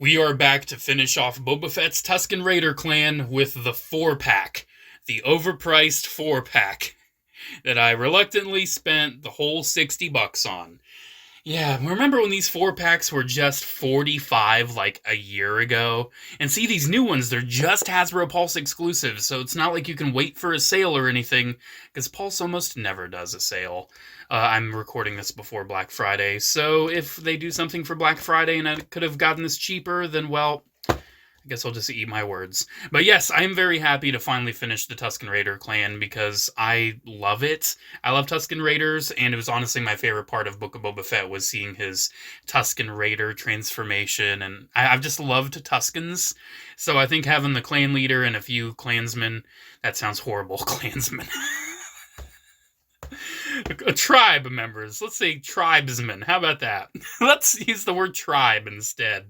We are back to finish off Boba Fett's Tusken Raider clan with the 4-pack. The overpriced 4-pack that I reluctantly spent the whole $60 on. Yeah, remember when these 4-packs were just $45 like a year ago? And see, these new ones, they're just Hasbro Pulse exclusives, so it's not like you can wait for a sale or anything, because Pulse almost never does a sale. I'm recording this before Black Friday, so if they do something for Black Friday and I could have gotten this cheaper, then, well, I guess I'll just eat my words. But yes, I am very happy to finally finish the Tusken Raider clan because I love it. I love Tusken Raiders, and it was honestly my favorite part of Book of Boba Fett was seeing his Tusken Raider transformation, and I've just loved Tuskens. So I think having the clan leader and a few clansmen, that sounds horrible, clansmen. Tribe members. Let's say tribesmen. How about that? Let's use the word tribe instead.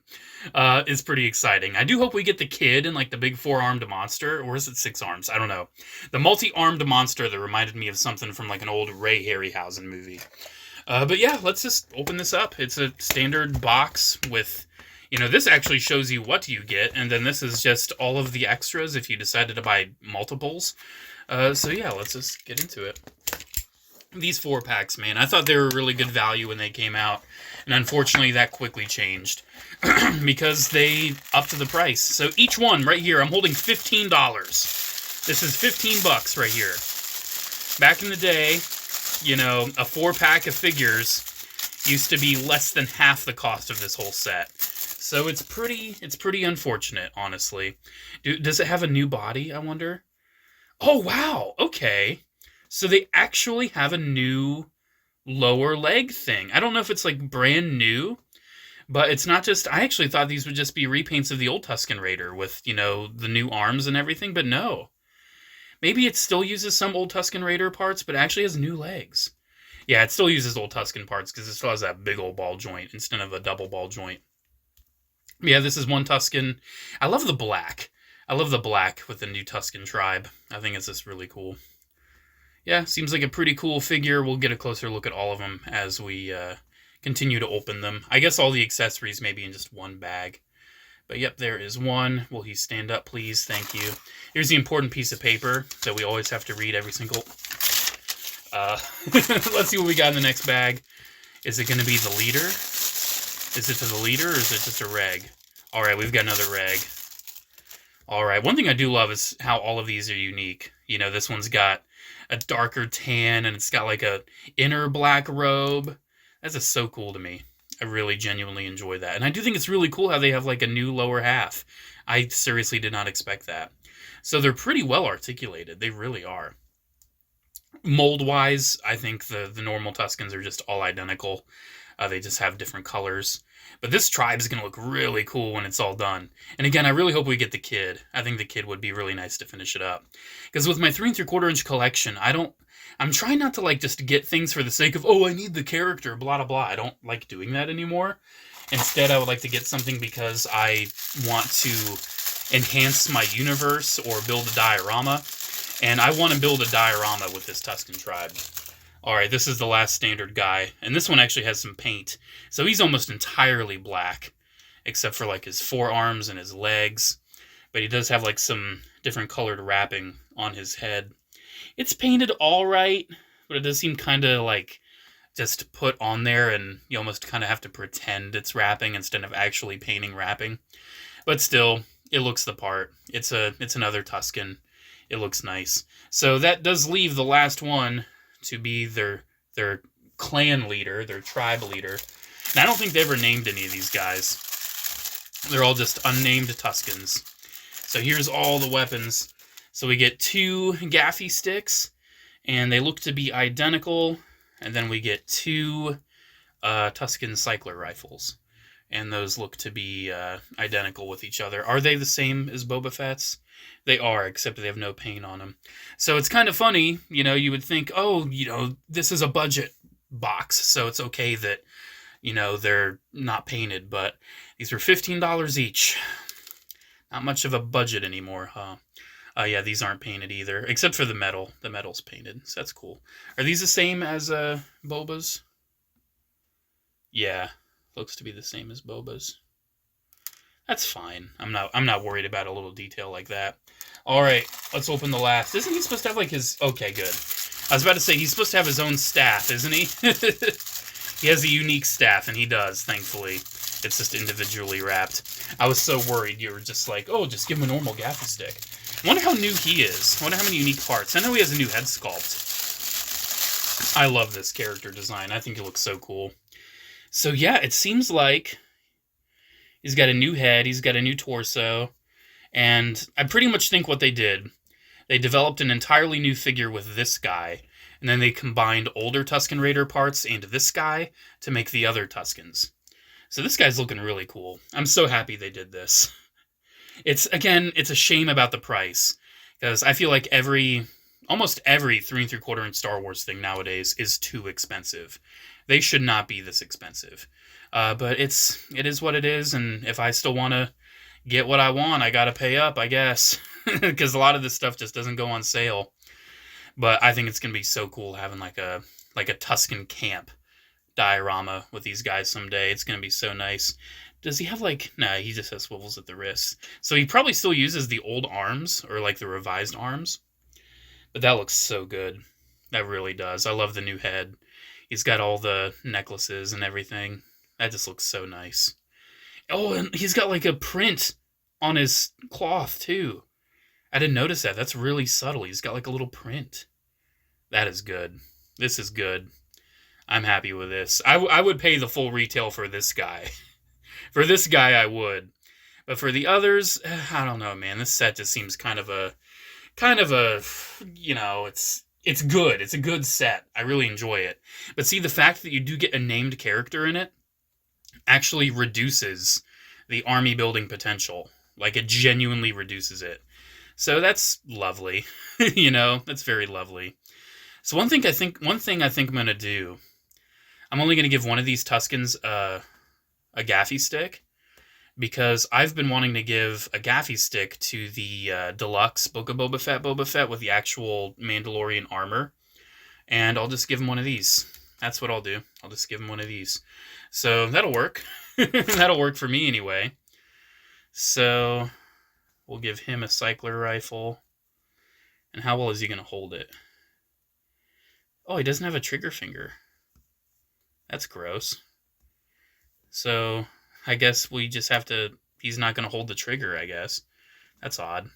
Is pretty exciting. I do hope we get the kid and like the big 4-armed monster, or is it 6 arms? I don't know. The multi-armed monster that reminded me of something from like an old Ray Harryhausen movie. But yeah, let's just open this up. It's a standard box with, this actually shows you what you get, and then this is just all of the extras if you decided to buy multiples. So yeah, let's just get into it. These 4-packs, man, I thought they were really good value when they came out, and unfortunately that quickly changed because they upped the price. So each one right here, I'm holding $15. This is $15 right here. Back in the day, a 4-pack of figures used to be less than half the cost of this whole set. So it's pretty unfortunate, honestly. Does it have a new body, I wonder? Oh, wow, okay. So they actually have a new lower leg thing. I don't know if it's like brand new, but it's not just... I actually thought these would just be repaints of the old Tusken Raider with, the new arms and everything, but no. Maybe it still uses some old Tusken Raider parts, but actually has new legs. Yeah, it still uses old Tusken parts because it still has that big old ball joint instead of a double ball joint. Yeah, this is one Tusken. I love the black. I love the black with the new Tusken tribe. I think it's just really cool. Yeah, seems like a pretty cool figure. We'll get a closer look at all of them as we continue to open them. I guess all the accessories may be in just one bag. But yep, there is one. Will he stand up, please? Thank you. Here's the important piece of paper that we always have to read every single... Let's see what we got in the next bag. Is it going to be the leader? Is it to the leader, or is it just a reg? Alright, we've got another reg. Alright, one thing I do love is how all of these are unique. This one's got a darker tan, and it's got like a inner black robe. That's just so cool to me. I really genuinely enjoy that. And I do think it's really cool how they have like a new lower half. I seriously did not expect that. So they're pretty well articulated. They really are. Mold-wise, I think the normal Tuskens are just all identical. They just have different colors. But this tribe is going to look really cool when it's all done. And again, I really hope we get the kid. I think the kid would be really nice to finish it up. Because with my 3 3/4 inch collection, I'm trying not to like just get things for the sake of, oh, I need the character, blah, blah, blah. I don't like doing that anymore. Instead, I would like to get something because I want to enhance my universe or build a diorama. And I want to build a diorama with this Tusken tribe. Alright, this is the last standard guy. And this one actually has some paint. So he's almost entirely black. Except for like his forearms and his legs. But he does have like some different colored wrapping on his head. It's painted alright. But it does seem kind of like just put on there. And you almost kind of have to pretend it's wrapping instead of actually painting wrapping. But still, it looks the part. It's another Tusken. It looks nice. So that does leave the last one to be their clan leader, their tribe leader. And I don't think they ever named any of these guys. They're all just unnamed Tuskens. So here's all the weapons. So we get 2 gaffy sticks, and they look to be identical. And then we get 2 Tusken cycler rifles. And those look to be identical with each other. Are they the same as Boba Fett's? They are, except they have no paint on them. So it's kind of funny, you would think, oh, this is a budget box, so it's okay that, they're not painted, but these were $15 each. Not much of a budget anymore, huh? Yeah, these aren't painted either, except for the metal. The metal's painted, so that's cool. Are these the same as Boba's? Yeah, looks to be the same as Boba's. That's fine. I'm not worried about a little detail like that. All right, let's open the last. Isn't he supposed to have like his... Okay, good. I was about to say, he's supposed to have his own staff, isn't he? He has a unique staff, and he does, thankfully. It's just individually wrapped. I was so worried you were just like, oh, just give him a normal gaffy stick. I wonder how new he is. I wonder how many unique parts. I know he has a new head sculpt. I love this character design. I think it looks so cool. So yeah, it seems like he's got a new head, he's got a new torso, and I pretty much think what they did, they developed an entirely new figure with this guy, and then they combined older Tusken Raider parts and this guy to make the other Tuskens. So this guy's looking really cool. I'm so happy they did this. It's a shame about the price, because I feel like almost every 3 3/4 inch Star Wars thing nowadays is too expensive. They should not be this expensive. But it is what it is, and if I still want to get what I want, I gotta pay up, I guess. Because a lot of this stuff just doesn't go on sale. But I think it's gonna be so cool having like a Tusken camp diorama with these guys someday. It's gonna be so nice. Does he have like... Nah, he just has swivels at the wrists. So he probably still uses the old arms, or like the revised arms. But that looks so good. That really does. I love the new head. He's got all the necklaces and everything. That just looks so nice. Oh, and he's got like a print on his cloth too. I didn't notice that. That's really subtle. He's got like a little print. That is good. This is good. I'm happy with this. I would pay the full retail for this guy. For this guy, I would. But for the others, I don't know, man. This set just seems kind of a, you know, it's good. It's a good set. I really enjoy it. But see, the fact that you do get a named character in it actually reduces the army building potential. Like, it genuinely reduces it. So that's lovely. You know, that's very lovely. So one thing I think I'm going to do, I'm only going to give one of these Tuskens a gaffy stick, because I've been wanting to give a gaffy stick to the deluxe Book of Boba Fett with the actual Mandalorian armor, and I'll just give him one of these. That's what I'll do. I'll just give him one of these. So that'll work. That'll work for me anyway. So we'll give him a cycler rifle. And how well is he going to hold it? Oh, he doesn't have a trigger finger. That's gross. So I guess we just have to... He's not going to hold the trigger, I guess. That's odd.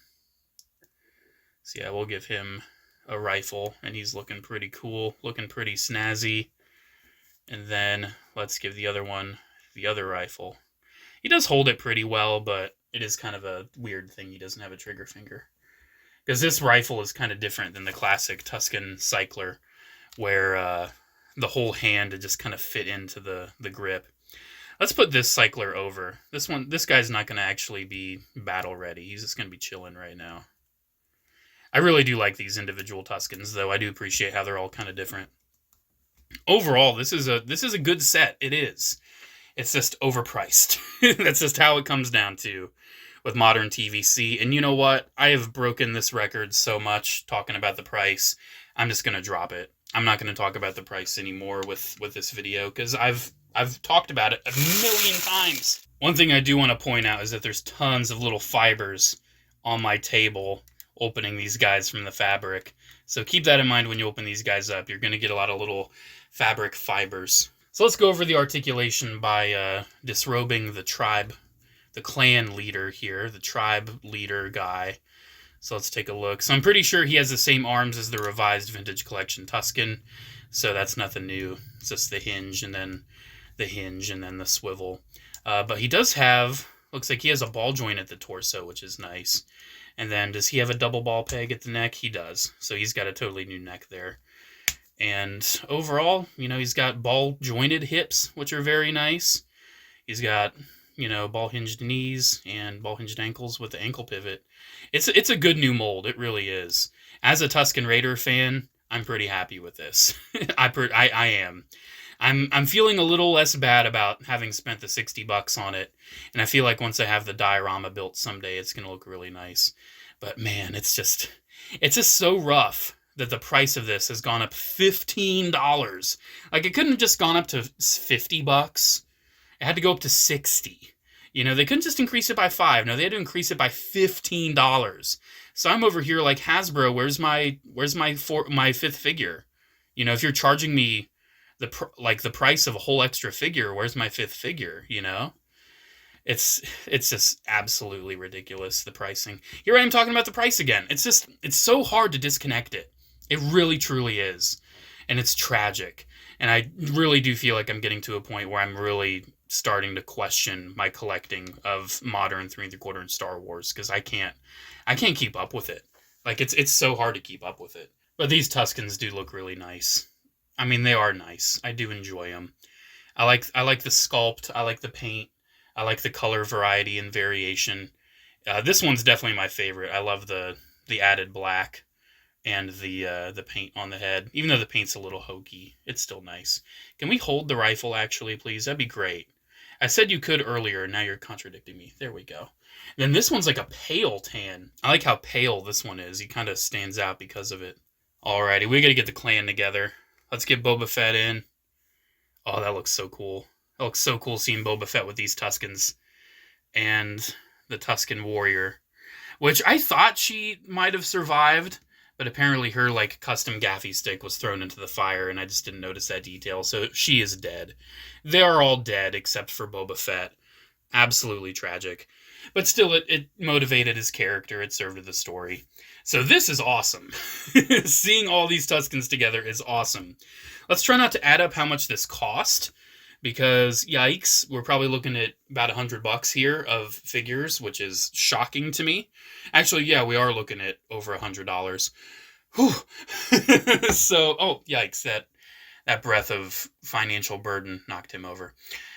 So yeah, we'll give him a rifle, and he's looking pretty cool, looking pretty snazzy. And then let's give the other one the other rifle. He does hold it pretty well, but it is kind of a weird thing he doesn't have a trigger finger. Because this rifle is kind of different than the classic Tusken cycler, where the whole hand would just kind of fit into the grip. Let's put this cycler over. This guy's not going to actually be battle ready. He's just going to be chilling right now. I really do like these individual Tuskens, though. I do appreciate how they're all kind of different. Overall, this is a good set. It is. It's just overpriced. That's just how it comes down to with modern TVC. And you know what? I have broken this record so much talking about the price. I'm just going to drop it. I'm not going to talk about the price anymore with this video, because I've talked about it a million times. One thing I do want to point out is that there's tons of little fibers on my table opening these guys from the fabric. So keep that in mind when you open these guys up. You're going to get a lot of little fabric fibers. So let's go over the articulation by disrobing the tribe, the clan leader here, the tribe leader guy. So let's take a look. So I'm pretty sure he has the same arms as the revised Vintage Collection Tusken. So that's nothing new. It's just the hinge and then the hinge and then the swivel. But he does have, looks like he has a ball joint at the torso, which is nice. And then does he have a double ball peg at the neck? He does. So he's got a totally new neck there. And overall, you know, he's got ball jointed hips, which are very nice. He's got, you know, ball hinged knees and ball hinged ankles with the ankle pivot. It's a good new mold. It really is. As a Tusken Raider fan, I'm pretty happy with this. I am. I'm feeling a little less bad about having spent the $60 on it, and I feel like once I have the diorama built someday, it's gonna look really nice. But man, it's just so rough that the price of this has gone up $15. Like, it couldn't have just gone up to $50. It had to go up to $60. You know, they couldn't just increase it by $5. No, they had to increase it by $15. So I'm over here like, Hasbro, where's my fifth figure? You know, if you're charging me the price of a whole extra figure, where's my fifth figure? You know, it's just absolutely ridiculous, the pricing. Here I am talking about the price again. It's so hard to disconnect it. It really truly is, and it's tragic. And I really do feel like I'm getting to a point where I'm really starting to question my collecting of modern 3 3/4 and Star Wars, because I can't keep up with it. Like, it's so hard to keep up with it. But these Tuskens do look really nice. I mean, they are nice. I do enjoy them. I like the sculpt. I like the paint. I like the color variety and variation. This one's definitely my favorite. I love the added black and the paint on the head. Even though the paint's a little hokey, it's still nice. Can we hold the rifle, actually, please? That'd be great. I said you could earlier, now you're contradicting me. There we go. Then this one's like a pale tan. I like how pale this one is. He kind of stands out because of it. Alrighty, we gotta get the clan together. Let's get Boba Fett in. Oh, that looks so cool. That looks so cool seeing Boba Fett with these Tuskens. And the Tusken warrior. Which I thought she might have survived, but apparently her, like, custom gaffy stick was thrown into the fire, and I just didn't notice that detail, so she is dead. They are all dead, except for Boba Fett. Absolutely tragic. But still, it motivated his character. It served the story. So this is awesome. Seeing all these Tuskens together is awesome. Let's try not to add up how much this cost, because, yikes, we're probably looking at about $100 here of figures, which is shocking to me. Actually, yeah, we are looking at over $100. Whew. So, oh, yikes, that breath of financial burden knocked him over.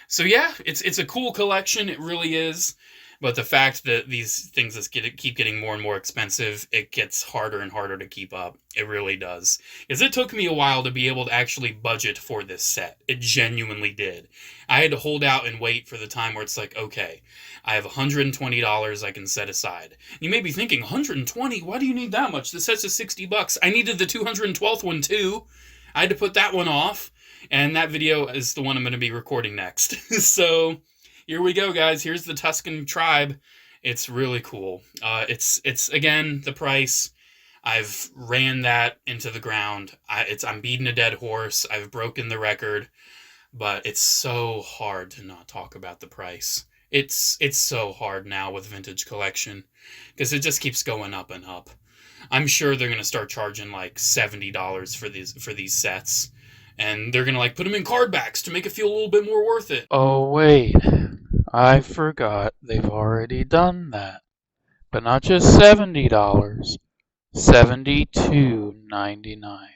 So yeah, it's a cool collection, it really is. But the fact that these things just keep getting more and more expensive, it gets harder and harder to keep up. It really does. Because it took me a while to be able to actually budget for this set. It genuinely did. I had to hold out and wait for the time where it's like, okay, I have $120 I can set aside. You may be thinking, $120? Why do you need that much? The set's just $60. I needed the 212th one too. I had to put that one off. And that video is the one I'm going to be recording next. So here we go, guys. Here's the Tusken tribe. It's really cool. It's again, the price. I've ran that into the ground. I'm beating a dead horse. I've broken the record, but it's so hard to not talk about the price. It's so hard now with vintage collection, because it just keeps going up and up. I'm sure they're gonna start charging like $70 for these sets, and they're gonna like put them in card backs to make it feel a little bit more worth it. Oh wait, I forgot they've already done that. But not just $70, $72.99.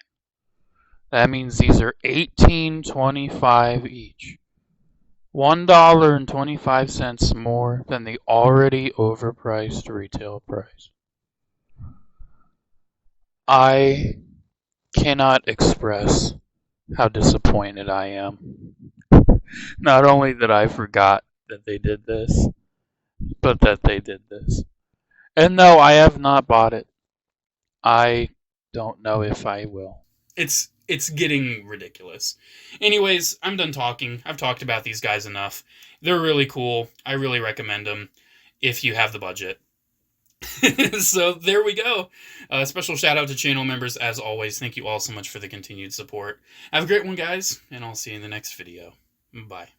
That means these are $18.25 each. $1.25 more than the already overpriced retail price. I cannot express how disappointed I am. Not only that I forgot that they did this, but that they did this. And no, I have not bought it. I don't know if I will. It's getting ridiculous. Anyways, I'm done talking. I've talked about these guys enough. They're really cool. I really recommend them if you have the budget. So there we go. Special shout out to channel members as always. Thank you all so much for the continued support. Have a great one, guys, and I'll see you in the next video. Bye.